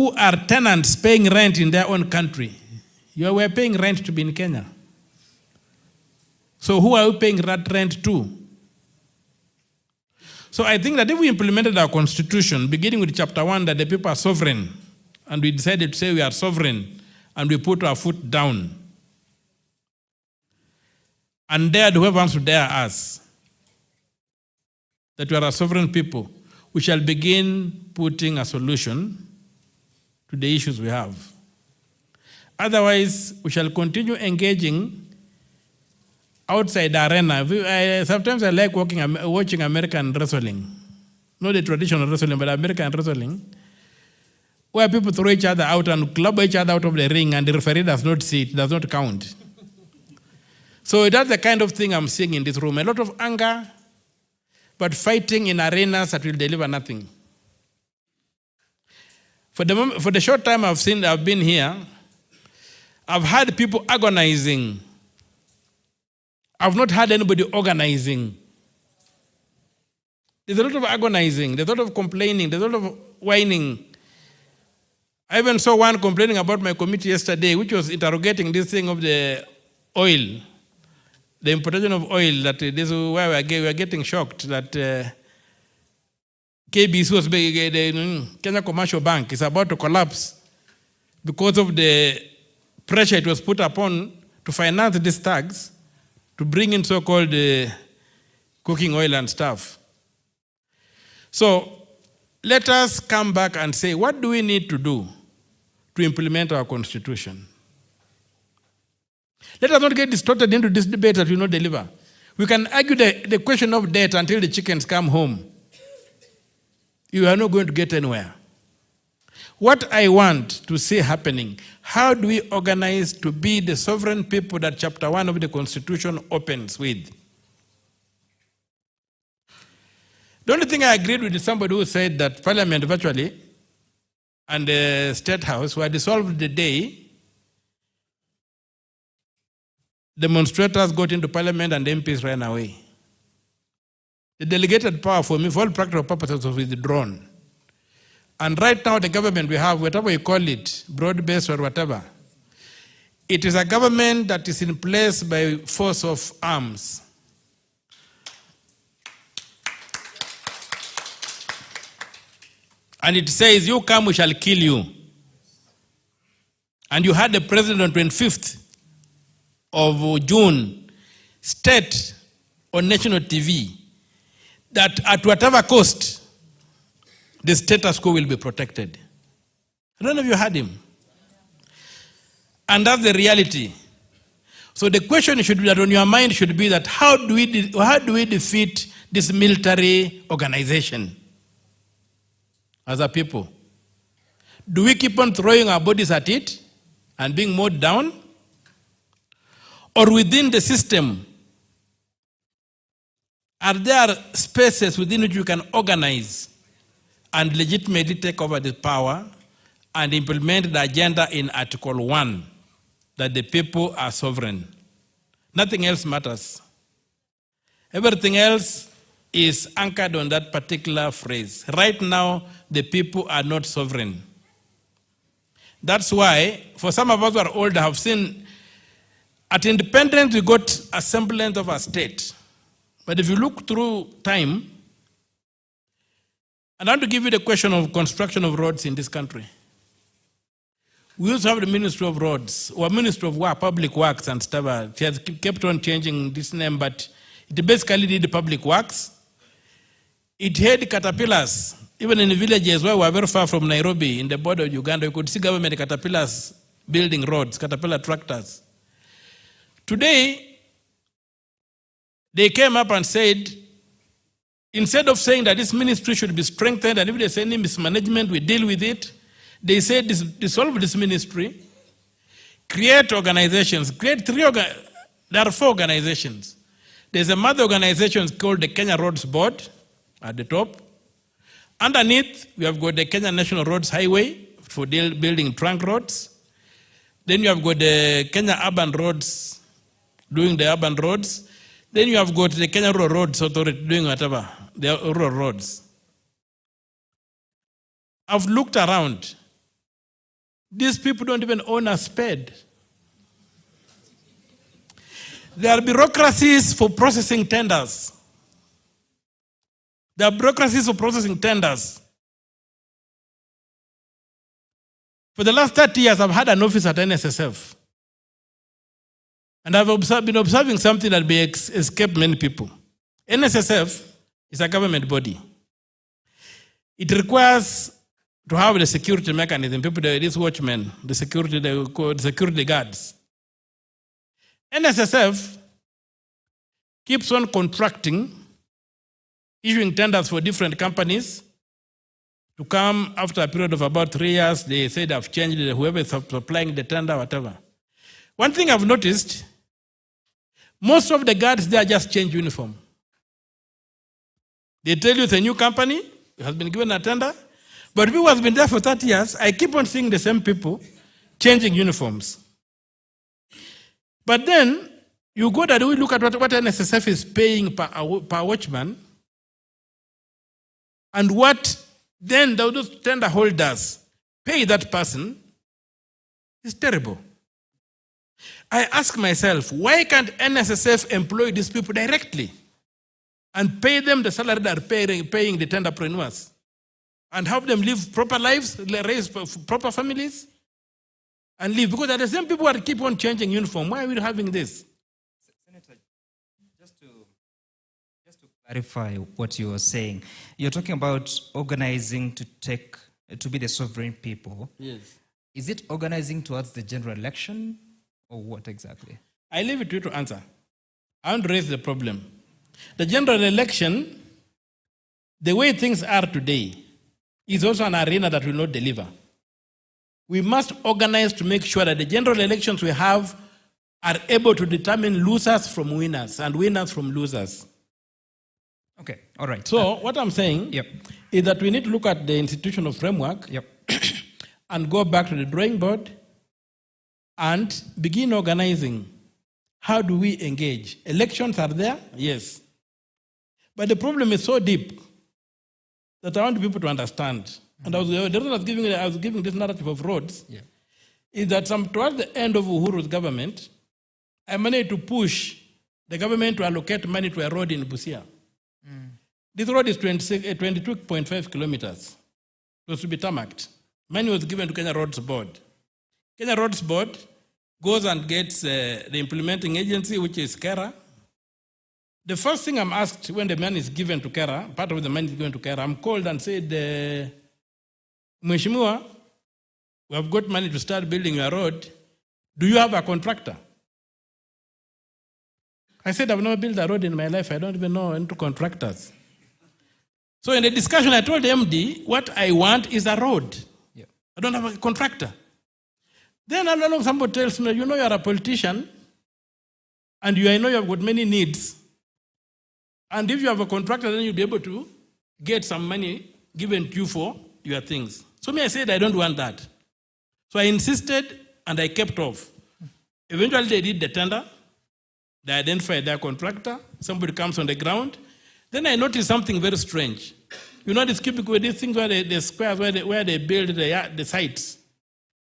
who are tenants paying rent in their own country. You were paying rent to be in Kenya. So who are we paying that rent to? So I think that if we implemented our constitution, beginning with chapter 1, that the people are sovereign, and we decided to say we are sovereign, and we put our foot down, and dared whoever wants to dare us, that we are a sovereign people, we shall begin putting a solution to the issues we have. Otherwise, we shall continue engaging outside the arena. Sometimes I like watching American wrestling. Not the traditional wrestling, but American wrestling, where people throw each other out and club each other out of the ring, and the referee does not see it, does not count. So that's the kind of thing I'm seeing in this room. A lot of anger, but fighting in arenas that will deliver nothing. For the short time I've been here, I've had people agonizing. I've not had anybody organizing. There's a lot of agonizing, there's a lot of complaining, there's a lot of whining. I even saw one complaining about my committee yesterday, which was interrogating this thing of the oil, the importation of oil, that this is where we are getting shocked that KBC was the Kenya Commercial Bank is about to collapse because of the pressure it was put upon to finance these tags, to bring in so-called cooking oil and stuff. So let us come back and say, what do we need to do to implement our constitution? Let us not get distorted into this debate that will not deliver. We can argue the question of debt until the chickens come home. You are not going to get anywhere. What I want to see happening, how do we organize to be the sovereign people that chapter 1 of the Constitution opens with? The only thing I agreed with is somebody who said that Parliament virtually and the State House were dissolved the day demonstrators got into Parliament and the MPs ran away. The delegated power for me, for all practical purposes, was withdrawn. And right now, the government we have, whatever you call it, broad-based or whatever, it is a government that is in place by force of arms. And it says, you come, we shall kill you. And you had the president on 25th of June state on national TV that at whatever cost, the status quo will be protected. I don't know if you heard him. And that's the reality. So the question should be that on your mind should be that how do we defeat this military organization as a people? Do we keep on throwing our bodies at it and being mowed down? Or within the system, are there spaces within which you can organize and legitimately take over the power and implement the agenda in Article 1, that the people are sovereign? Nothing else matters. Everything else is anchored on that particular phrase. Right now, the people are not sovereign. That's why, for some of us who are older, have seen, at independence, we got a semblance of a state. But if you look through time, and I want to give you the question of construction of roads in this country. We used to have the Ministry of Roads, or Ministry of Public Works and stuff. It has kept on changing this name, but it basically did the public works. It had caterpillars. Even in the villages where we were very far from Nairobi, in the border of Uganda, you could see government caterpillars building roads, caterpillar tractors. Today, they came up and said, instead of saying that this ministry should be strengthened, and if there's any mismanagement, we deal with it, they said dissolve this ministry, create organizations, there are 4 organizations. There's a mother organization called the Kenya Roads Board at the top. Underneath, we have got the Kenya National Roads Highway for building trunk roads. Then you have got the Kenya Urban Roads, doing the urban roads. Then you have got the Kenya Rural Roads Authority doing whatever, the rural roads. I've looked around. These people don't even own a spade. There are bureaucracies for processing tenders. There are bureaucracies for processing tenders. For the last 30 years, I've had an office at NSSF. And I've been observing something that may escape many people. NSSF is a government body. It requires to have the security mechanism, people, these watchmen, the security guards. NSSF keeps on contracting, issuing tenders for different companies to come after a period of about 3 years. They say they have changed it, whoever is supplying the tender, whatever. One thing I've noticed, most of the guards there just change uniform. They tell you it's a new company, it has been given a tender, but people who have been there for 30 years, I keep on seeing the same people changing uniforms. But then, you go that we look at what NSSF is paying per watchman, and what then those tender holders pay that person is terrible. I ask myself, why can't NSSF employ these people directly and pay them the salary that are paying the tenderpreneurs and help them live proper lives, raise proper families, and live? Because there are the same people that keep on changing uniform. Why are we having this? Senator, just to clarify what you were saying, you're talking about organizing to be the sovereign people. Yes. Is it organizing towards the general election, or what exactly? I leave it to you to answer. I want to raise the problem. The general election, the way things are today, is also an arena that will not deliver. We must organize to make sure that the general elections we have are able to determine losers from winners and winners from losers. Okay, all right. So what I'm saying is that we need to look at the institutional framework and go back to the drawing board and begin organizing. How do we engage? Elections are there? Yes. But the problem is so deep that I want people to understand. And the reason I was giving this narrative of roads is that towards the end of Uhuru's government, I managed to push the government to allocate money to a road in Busia. This road is 22.5 kilometers. It was to be tarmacked. Money was given to Kenya Roads Board. Kenya Roads Board goes and gets the implementing agency, which is KERA. The first thing I'm asked when the money is given to KERA, part of the money is given to KERA, I'm called and said, Mheshimiwa, we have got money to start building a road. Do you have a contractor? I said, I've never built a road in my life. I don't even know into contractors. So in the discussion, I told the MD, what I want is a road. I don't have a contractor. Then I don't know, somebody tells me, you know, you're a politician, and I know you have got many needs. And if you have a contractor, then you'll be able to get some money given to you for your things. So I said, I don't want that. So I insisted, and I kept off. Eventually, they did the tender. They identified their contractor. Somebody comes on the ground. Then I noticed something very strange. You know, these cubicle, these things where the squares where they build the sites.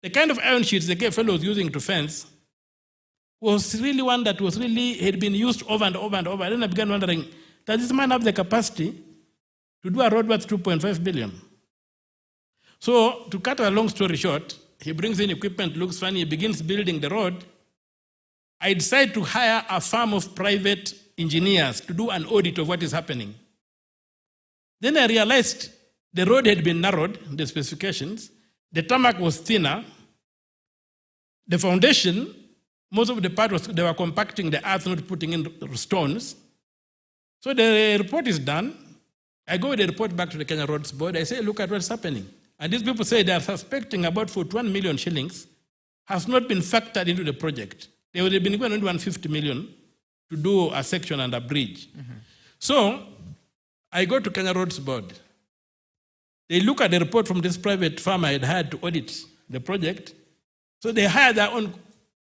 The kind of iron sheets the fellow was using to fence was really one that was really had been used over and over and over. Then I began wondering, does this man have the capacity to do a road worth 2.5 billion? So, to cut a long story short, he brings in equipment, looks funny, he begins building the road. I decided to hire a firm of private engineers to do an audit of what is happening. Then I realized the road had been narrowed, the specifications, the tarmac was thinner, the foundation, most of the part was, they were compacting the earth, not putting in stones. So the report is done. I go with the report back to the Kenya Roads Board. I say, look at what's happening. And these people say they are suspecting about 41 million shillings has not been factored into the project. They would have been given only 150 million to do a section and a bridge. So I go to Kenya Roads Board. They look at the report from this private firm I had hired to audit the project. So they hire their own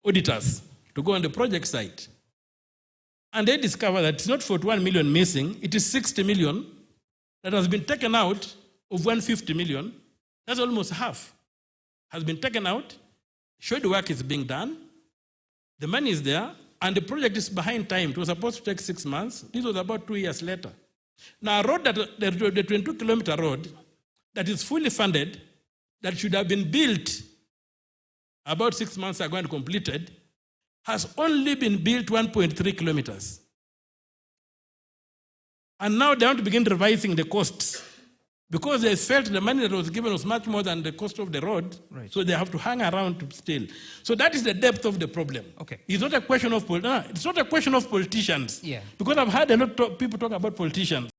auditors to go on the project site. And they discover that it's not 41 million missing, it is 60 million that has been taken out of 150 million. That's almost half. has been taken out, showed work is being done, the money is there, and the project is behind time. It was supposed to take 6 months. This was about 2 years later. Now, a road the 22-kilometer road that is fully funded, that should have been built about 6 months ago and completed, has only been built 1.3 kilometers. And now they want to begin revising the costs because they felt the money that was given was much more than the cost of the road. Right. So they have to hang around to still. So that is the depth of the problem. Okay. It's not a question of it's not a question of politicians. Yeah. Because I've heard a lot of people talk about politicians.